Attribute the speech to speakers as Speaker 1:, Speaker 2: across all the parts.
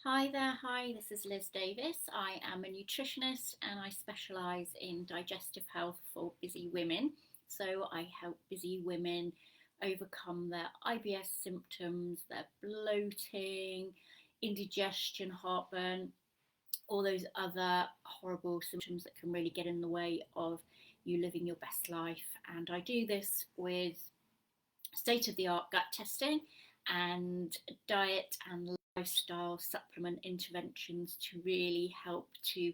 Speaker 1: Hi there, hi, this is Liz Davis. I am a nutritionist and I specialise in digestive health for busy women. So I help busy women overcome their IBS symptoms, their bloating, indigestion, heartburn, all those other horrible symptoms that can really get in the way of you living your best life. And I do this with state of the art gut testing and diet and lifestyle supplement interventions to really help to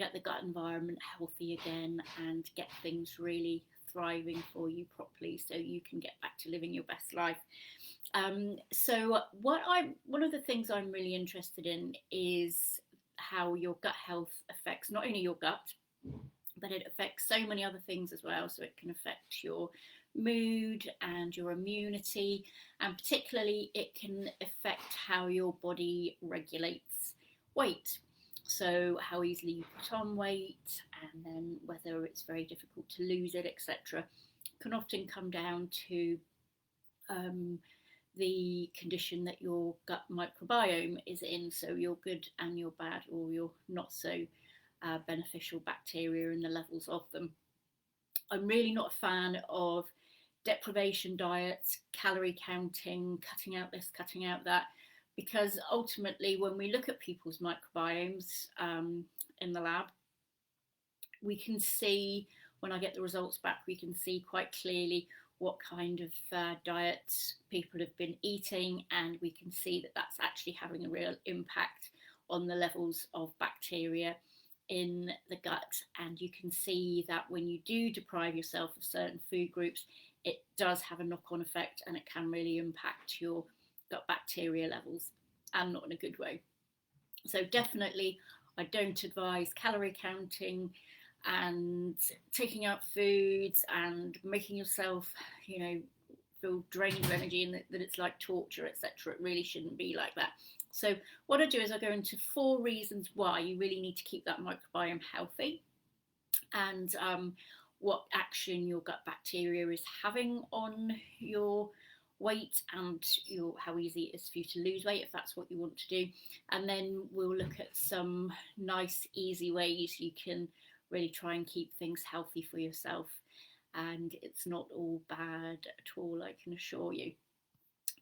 Speaker 1: get the gut environment healthy again and get things really thriving for you properly so you can get back to living your best life. One of the things I'm really interested in is how your gut health affects not only your gut, but it affects so many other things as well. So it can affect your mood and your immunity, and particularly it can affect how your body regulates weight. So how easily you put on weight, and then whether it's very difficult to lose it, etc., can often come down to um, the condition that your gut microbiome is in, so your good and your bad, or your not so beneficial bacteria and the levels of them. I'm really not a fan of deprivation diets, calorie counting, cutting out this, cutting out that, because ultimately, when we look at people's microbiomes in the lab, we can see, when I get the results back, we can see quite clearly what kind of diets people have been eating, and we can see that that's actually having a real impact on the levels of bacteria in the gut. And you can see that when you do deprive yourself of certain food groups, it does have a knock-on effect, and it can really impact your gut bacteria levels, and not in a good way. So definitely, I don't advise calorie counting and taking out foods and making yourself, feel drained of energy, and that it's like torture, etc. It really shouldn't be like that. So what I do is I go into 4 reasons why you really need to keep that microbiome healthy, and what action your gut bacteria is having on your weight, and how easy it is for you to lose weight if that's what you want to do. And then we'll look at some nice easy ways you can really try and keep things healthy for yourself, and it's not all bad at all, I can assure you.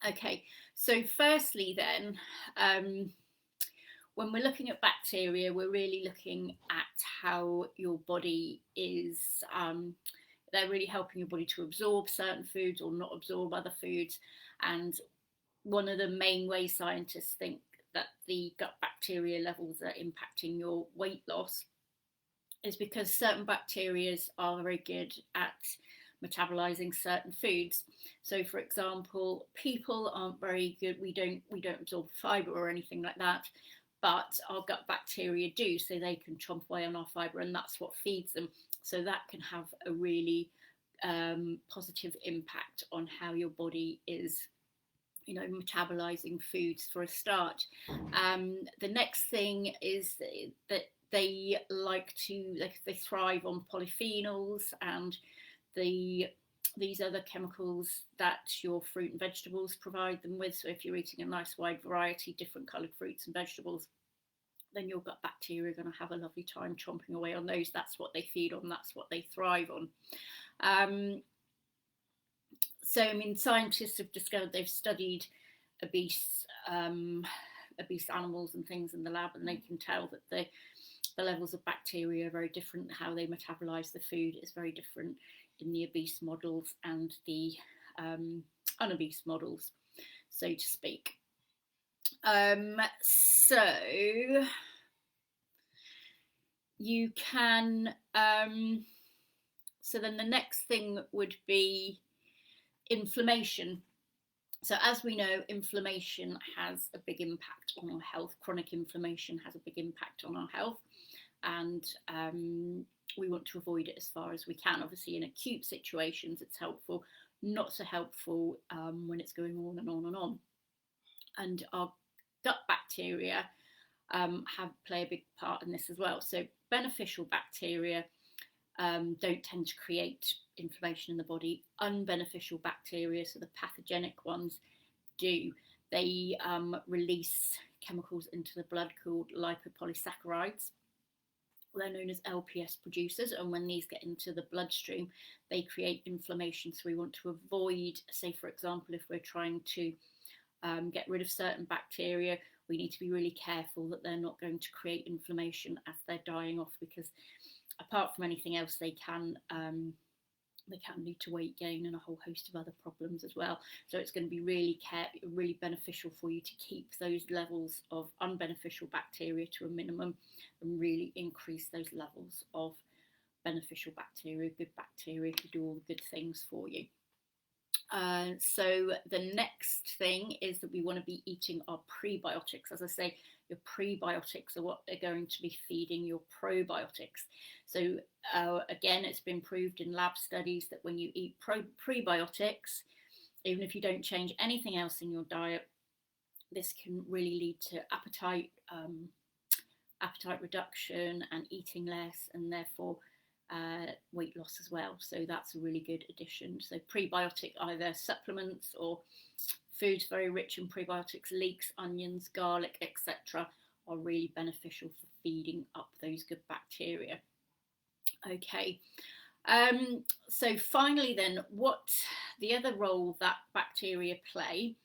Speaker 1: Okay, so firstly then, when we're looking at bacteria, we're really looking at how your body is, they're really helping your body to absorb certain foods or not absorb other foods. And one of the main ways scientists think that the gut bacteria levels are impacting your weight loss is because certain bacteria are very good at metabolizing certain foods. So for example, people aren't very good, we don't absorb fiber or anything like that, but our gut bacteria do, so they can chomp away on our fiber, and that's what feeds them. So that can have a really positive impact on how your body is, metabolizing foods for a start. The next thing is that they they thrive on polyphenols and these other chemicals that your fruit and vegetables provide them with. So if you're eating a nice wide variety, different coloured fruits and vegetables, then your gut bacteria are going to have a lovely time chomping away on those. That's what they feed on, that's what they thrive on. Scientists have discovered, they've studied obese animals and things in the lab, and they can tell that the levels of bacteria are very different. How they metabolize the food is very different in the obese models and the unobese models, so to speak. So you can, so then the next thing would be inflammation. So as we know, inflammation has a big impact on our health. Chronic inflammation has a big impact on our health, and we want to avoid it as far as we can. Obviously, in acute situations, it's helpful, not so helpful when it's going on and on and on. And our gut bacteria play a big part in this as well. So beneficial bacteria don't tend to create inflammation in the body. Unbeneficial bacteria, so the pathogenic ones, do. They release chemicals into the blood called lipopolysaccharides. They're known as LPS producers, and when these get into the bloodstream, they create inflammation. So we want to avoid, say for example, if we're trying to get rid of certain bacteria, we need to be really careful that they're not going to create inflammation as they're dying off, because apart from anything else, they can lead to weight gain and a whole host of other problems as well. So it's going to be really beneficial for you to keep those levels of unbeneficial bacteria to a minimum and really increase those levels of beneficial bacteria, good bacteria to do all the good things for you. So the next thing is that we want to be eating our prebiotics. As I say, your prebiotics are what are going to be feeding your probiotics. So again, it's been proved in lab studies that when you eat prebiotics, even if you don't change anything else in your diet, this can really lead to appetite reduction and eating less, and therefore weight loss as well. So that's a really good addition. So prebiotic, either supplements or foods very rich in prebiotics, leeks, onions, garlic, etc., are really beneficial for feeding up those good bacteria. Okay, so finally then, what the other role that bacteria play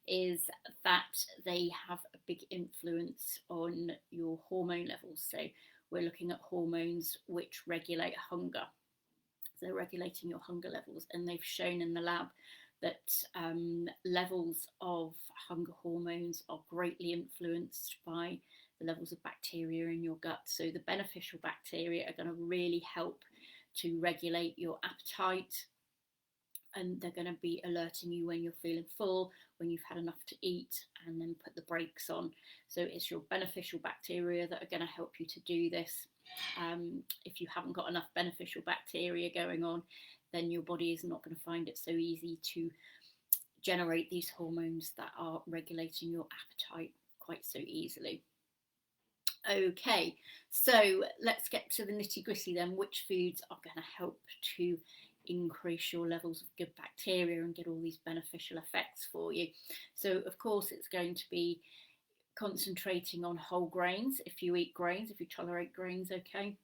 Speaker 1: is that they have a big influence on your hormone levels. So we're looking at hormones which regulate hunger. So they're regulating your hunger levels, and they've shown in the lab that levels of hunger hormones are greatly influenced by the levels of bacteria in your gut. So the beneficial bacteria are going to really help to regulate your appetite, and they're going to be alerting you when you're feeling full, when you've had enough to eat, and then put the brakes on. So it's your beneficial bacteria that are going to help you to do this. If you haven't got enough beneficial bacteria going on, then your body is not going to find it so easy to generate these hormones that are regulating your appetite quite so easily. Okay, so let's get to the nitty-gritty then. Which foods are going to help to increase your levels of good bacteria and get all these beneficial effects for you? So of course it's going to be concentrating on whole grains. If you eat grains, if you tolerate grains, okay,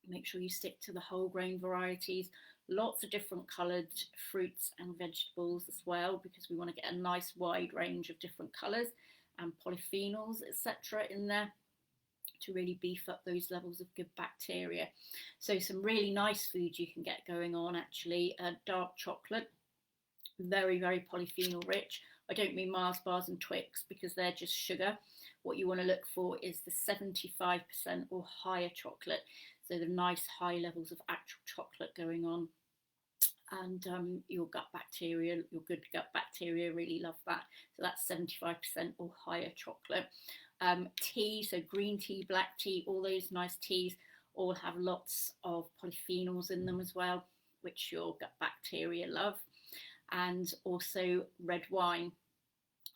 Speaker 1: make sure you stick to the whole grain varieties. Lots of different coloured fruits and vegetables as well, because we want to get a nice wide range of different colours and polyphenols, etc., in there to really beef up those levels of good bacteria. So some really nice foods you can get going on, actually. Dark chocolate, very polyphenol rich. I don't mean Mars bars and Twix, because they're just sugar. What you want to look for is the 75% or higher chocolate, so the nice high levels of actual chocolate going on. And your gut bacteria, your good gut bacteria really love that. So that's 75% or higher chocolate. Tea, so green tea, black tea, all those nice teas all have lots of polyphenols in them as well, which your gut bacteria love. And also red wine.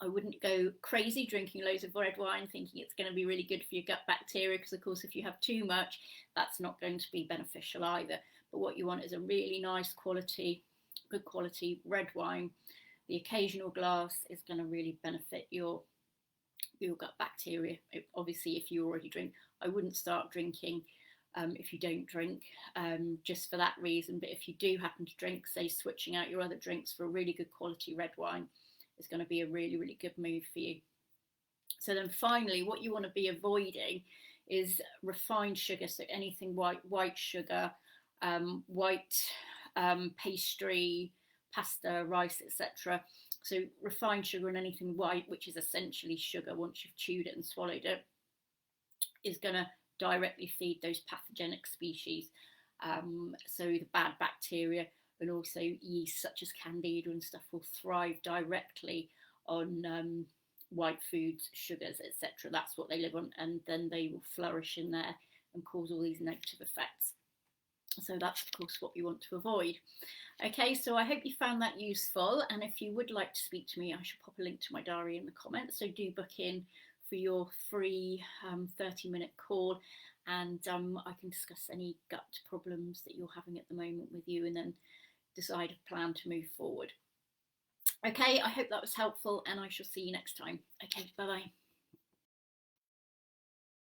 Speaker 1: I wouldn't go crazy drinking loads of red wine thinking it's going to be really good for your gut bacteria, because of course if you have too much, that's not going to be beneficial either. But what you want is a really nice quality, good quality red wine. The occasional glass is going to really benefit your gut bacteria. Obviously if you already drink, I wouldn't start drinking if you don't drink, just for that reason. But if you do happen to drink, say switching out your other drinks for a really good quality red wine is going to be a really good move for you. So then finally, what you want to be avoiding is refined sugar. So anything white sugar, white pastry, pasta, rice, etc. So refined sugar and anything white, which is essentially sugar once you've chewed it and swallowed it, is going to directly feed those pathogenic species. So the bad bacteria and also yeast such as Candida and stuff will thrive directly on white foods, sugars, etc. That's what they live on, and then they will flourish in there and cause all these negative effects. So that's of course what we want to avoid. Okay, so I hope you found that useful, and if you would like to speak to me, I should pop a link to my diary in the comments, so do book in for your free 30-minute call, and I can discuss any gut problems that you're having at the moment with you, and then decide a plan to move forward. Okay, I hope that was helpful, and I shall see you next time. Okay, bye bye.